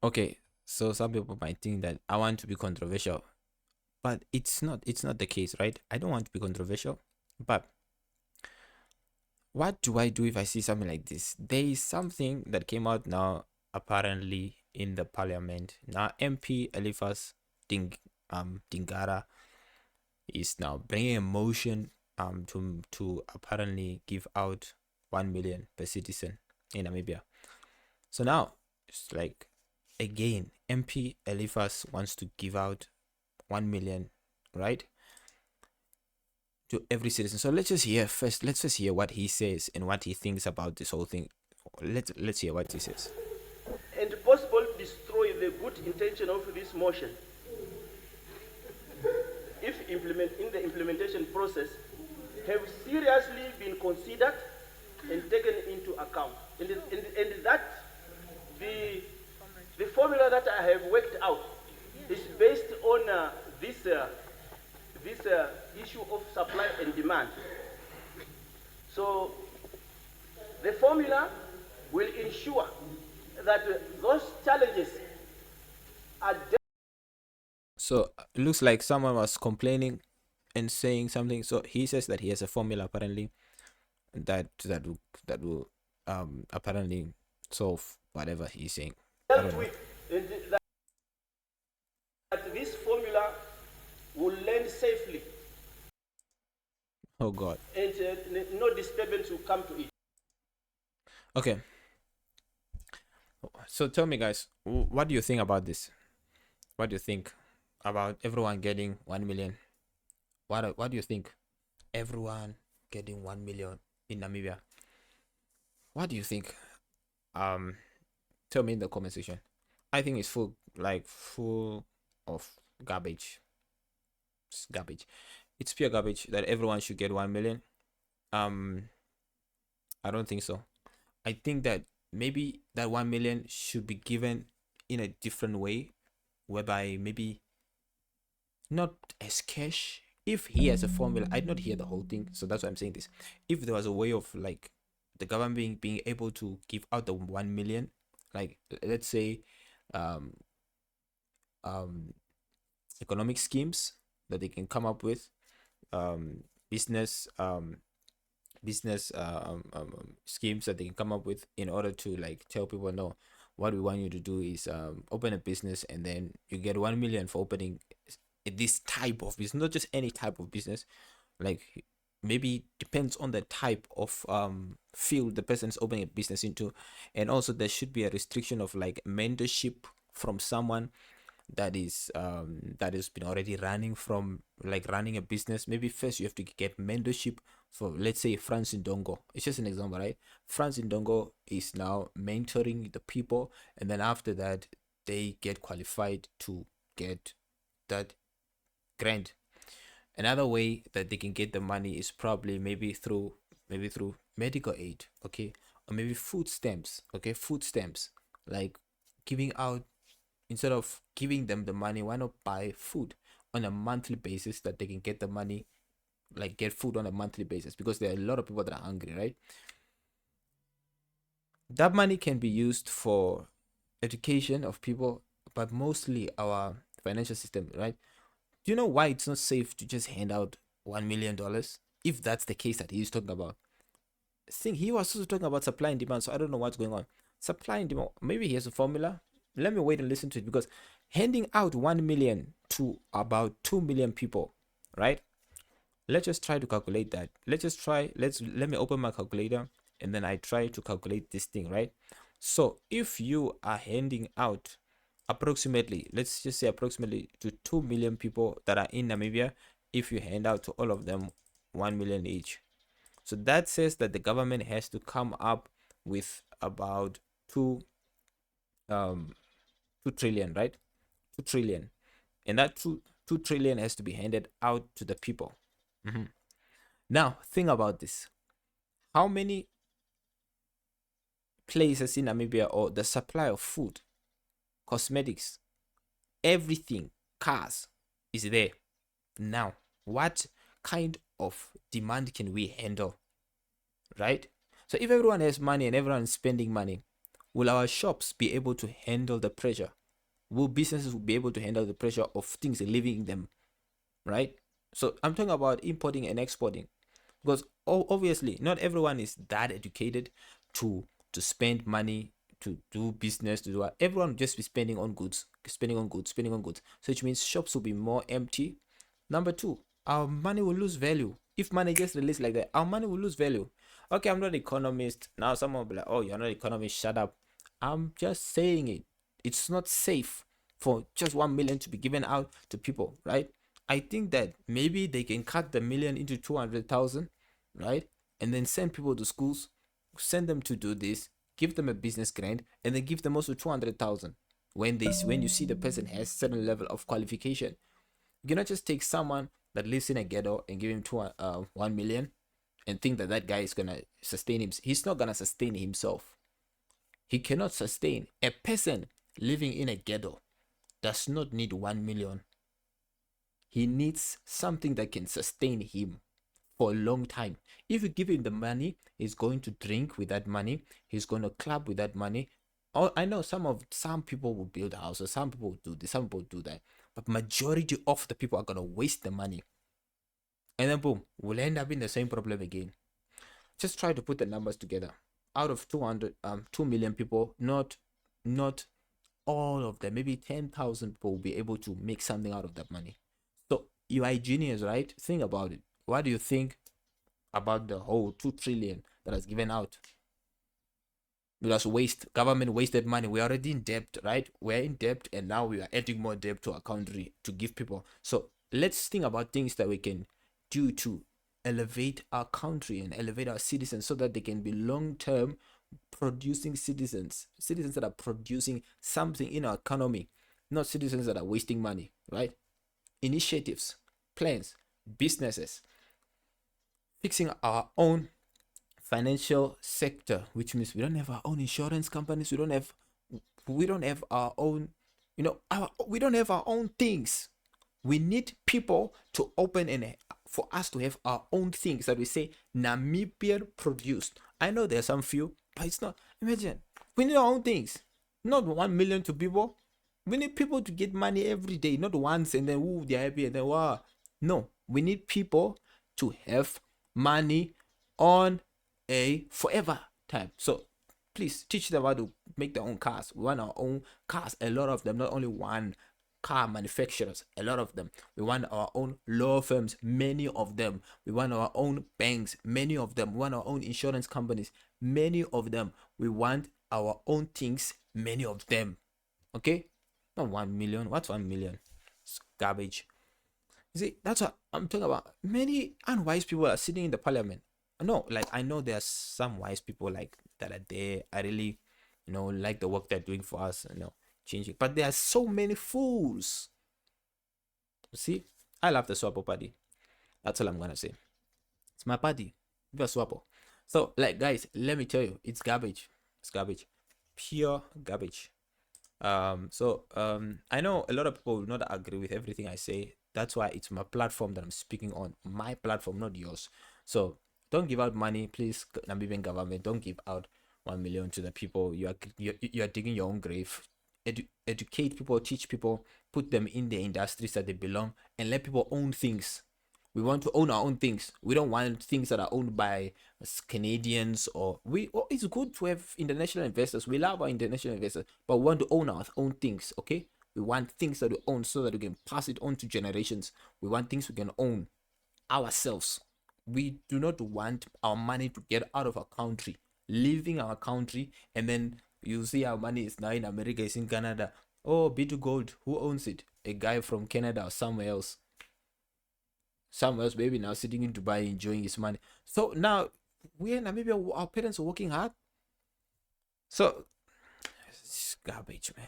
Okay, so some people might think that I want to be controversial, but it's not the case, right? I don't want to be controversial, but what do I do if I see something like this? There is something that came out now, apparently in the parliament. Now MP Elifas Dingara is now bringing a motion to apparently give out 1 million per citizen in Namibia. So now it's like, again, MP Elifas wants to give out 1 million, right, to every citizen. So let's just hear first. Let's just hear what he says and what he thinks about this whole thing. Let's hear what he says. And possible destroy the good intention of this motion if in the implementation process have seriously been considered and taken into account. And that the formula that I have worked out is based on this issue of supply and demand. So the formula will ensure that those challenges are. So it looks like someone was complaining and saying something. So he says that he has a formula apparently that will apparently solve whatever he's saying. I don't Dealt know. with, and that this formula will land safely Oh God. and no disturbance will come to it. Okay. So tell me, guys, what do you think about this? What do you think about everyone getting 1 million? What do you think? Everyone getting 1 million in Namibia. What do you think? Um, Tell me in the comment section. I think it's full of garbage. It's garbage. It's pure garbage that everyone should get 1 million. Um, I don't think so. I think that maybe that 1 million should be given in a different way, whereby maybe not as cash. If he has a formula, I did not hear the whole thing, so that's why I'm saying this. If there was a way of like the government being able to give out the 1 million, like let's say, um, um, economic schemes that they can come up with, um, business business schemes that they can come up with in order to like tell people, no, what we want you to do is open a business and then you get 1 million for opening this type of business, not just any type of business. Like maybe depends on the type of field the person is opening a business into. And also there should be a restriction of like mentorship from someone that has been already running a business. Maybe first you have to get mentorship for, let's say, France Ndongo. It's just an example, right? France Ndongo is now mentoring the people, and then after that they get qualified to get that grant. Another way that they can get the money is probably maybe through medical aid, okay, or maybe food stamps, okay, food stamps, like giving out, instead of giving them the money, why not buy food on a monthly basis, that they can get the money, like get food on a monthly basis, because there are a lot of people that are hungry, right? That money can be used for education of people, but mostly our financial system, right? Do you know why it's not safe to just hand out $1 million, if that's the case that he's talking about? Think he was also talking about supply and demand, so I don't know what's going on. Supply and demand, maybe he has a formula. Let me wait and listen to it, because handing out 1 million to about 2 million people, right? Let's just try to calculate that. Let me open my calculator and then I try to calculate this thing, right? So if you are handing out approximately, let's just say approximately to 2 million people that are in Namibia, if you hand out to all of them 1 million each, so that says that the government has to come up with about um 2 trillion, right? 2 trillion, and that two trillion has to be handed out to the people. Mhm. Now think about this: how many places in Namibia, or the supply of food, cosmetics, everything, cars, is there? Now, what kind of demand can we handle, right? So if everyone has money and everyone is spending money, Will our shops be able to handle the pressure? Will businesses be able to handle the pressure of things leaving them, right? So I'm talking about importing and exporting, because obviously not everyone is that educated to spend money, to do business, to do what. Everyone will just be spending on goods, spending on goods, spending on goods. So which means shops will be more empty. Number two, our money will lose value. If money gets released like that, our money will lose value. Okay, I'm not an economist. Now someone will be like, oh, you're not an economist, shut up. I'm just saying it. It's not safe for just 1 million to be given out to people, right? I think that maybe they can cut the million into 200,000, right? And then send people to schools, send them to do this, give them a business grant, and then give them also 200,000. When you see the person has certain level of qualification, you cannot just take someone that lives in a ghetto and give him 1 million and think that that guy is gonna sustain him. He's not gonna sustain himself. He cannot sustain. A person living in a ghetto does not need 1 million. He needs something that can sustain him for a long time. If you give him the money, he's going to drink with that money. He's going to club with that money. Oh, I know some people will build houses, some people will do this, some people will do that, but majority of the people are going to waste the money, and then boom, we'll end up in the same problem again. Just try to put the numbers together. Out of 2 million people, not all of them, maybe 10,000 people will be able to make something out of that money. So you are a genius, right? Think about it. What do you think about the whole 2 trillion that is given out? It was waste. Government wasted money. We're already in debt, right? We're in debt, and now we are adding more debt to our country to give people. So let's think about things that we can do to elevate our country and elevate our citizens so that they can be long-term producing citizens that are producing something in our economy, not citizens that are wasting money, right? Initiatives, plans, businesses, fixing our own financial sector, which means we don't have our own insurance companies, we don't have our own, we don't have our own things. We need people to open and for us to have our own things that we say Namibian produced. I know there's some few, but it's not. Imagine, we need our own things, not 1 million to people. We need people to get money every day, not once and then ooh, they're happy and then wow. No, we need people to have money on a forever time. So please teach them how to make their own cars. We want our own cars, a lot of them, not only one car manufacturers, a lot of them. We want our own law firms, many of them. We want our own banks, many of them. We want our own insurance companies, many of them. We want our own things, many of them. Okay? Not 1 million. What's 1 million? It's garbage. You see, that's what I'm talking about. Many unwise people are sitting in the parliament. No, like I know there's some wise people like that are there. I really, like the work they're doing for us, changing. But there are so many fools. See, I love the Swapo party. That's all I'm gonna say. It's my party. The Swapo. So, like, guys, let me tell you, it's garbage. It's garbage, pure garbage. I know a lot of people will not agree with everything I say. That's why it's my platform that I'm speaking on. My platform, not yours. So don't give out money, please, Namibian government. Don't give out 1 million to the people. You are digging your own grave. Educate people, teach people, put them in the industries that they belong, and let people own things. We want to own our own things. We don't want things that are owned by Canadians it's good to have international investors. We love our international investors, but we want to own our own things, okay? We want things that we own so that we can pass it on to generations. We want things we can own ourselves. We do not want our money to get out of our country, leaving our country, and then you see our money is now in America, it's in Canada. Oh, B2 Gold, who owns it? A guy from Canada or somewhere else. Someone else maybe now sitting in Dubai enjoying his money. So now we in Namibia, our parents are working hard. So it's garbage, man.